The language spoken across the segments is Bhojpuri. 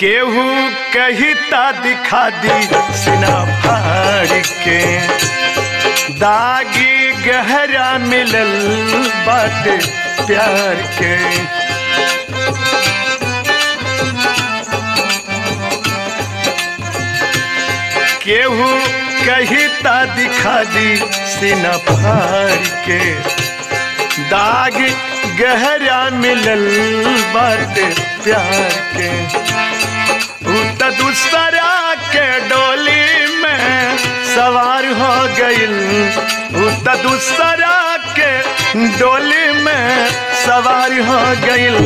केहू कहिता दिखा दी सीना फाड़ के, दागी गहरा मिलल बाटे प्यार के। केहू कहिता दिखा दी सीना फाड़ के, दाग गहरा मिलल बाटे प्यार के। उत दूसरा के डोली में सवार हो गइल, उत दूसरा के डोली में सवार हो गइल।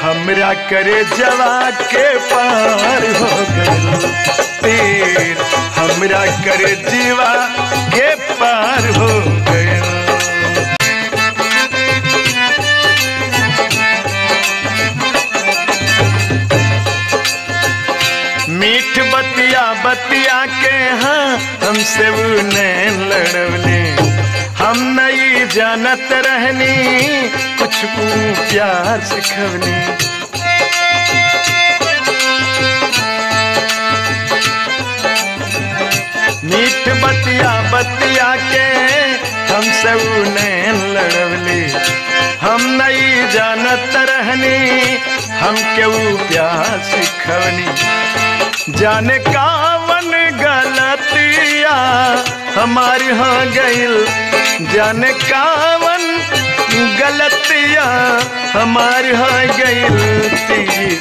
हमरा करे जवा के पार हो गइल तीर, हमरा करे जीवा के पार हो गइल। मीठ बतिया बतिया के हाँ हमसे वो नैन लड़वले, हम नहीं जानत रहनी कुछ को प्यार सिखवनी। मीठ बतिया बतिया के हमसे वो नैन लड़वले, हम नहीं जानत रहनी हम केहू प्यार सिखवनी। जाने कावन गलतिया हमारी हो गइल, जाने कावन गलतिया हमारी हो गइल। तीर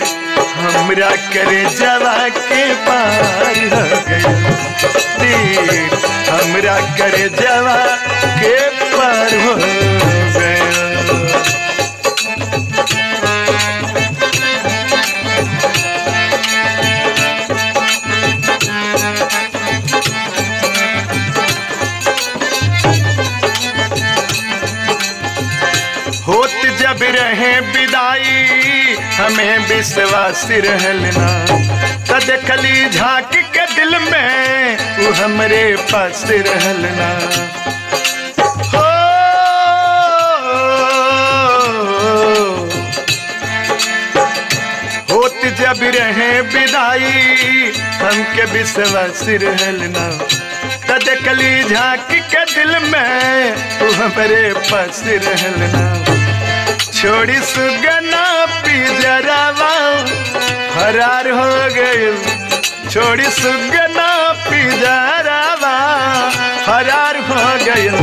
हमरा करे जवा के पार हो गइल, तीर हमरा करे जवा के पार हो गइल। होत जब रहे विदाई हमें विश्वास रहलना, त देखली झांक के दिल में वो हमरे पास रहलना। हो होत जब रहे विदाई हमके विश्वास रहलना, त देखली झांक के दिल में वो हमरे पास रहलना। छोड़ी सुगना पिजरावा फरार हो गइल, छोड़ी सुगना पिजरावा फरार हो गइल।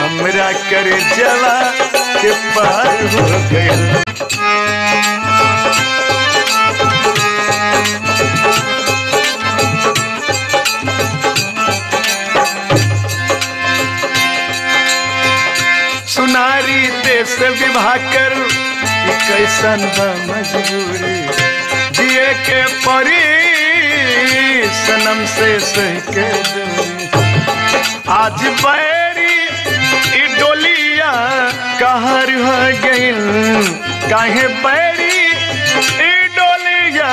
हमरा करे जवा के पार हो गइल। सुनारी देश विवाह कर कैसन बा मजबूरी, जिए के परी सनम से सह के दूरी। आज बैरी ई डोलिया कहर हो गइल, काहे बैरी ई डोलिया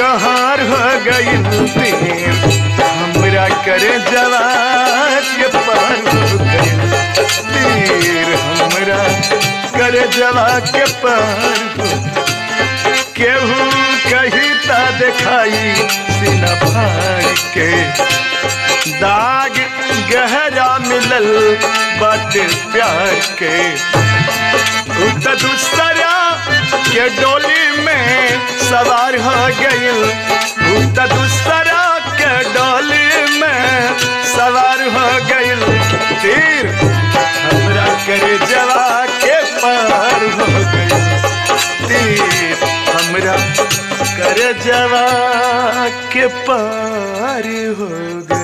कहर हो गइल। हमरा करे जवा के पार हो गइल, तीर हमरा करे जवा के पार हो। केहू कहिता दिखाई सीना फाड़ के, दाग गहरा मिलल बाटे प्यार के। उत दूसरा के डोली में सवार हो गइल, उत दूसरा के डोली में सवार हो गइल। तीर हमरा करे जवा के पार हो गइल, तीर हमरा करे जवा के पार हो गइल।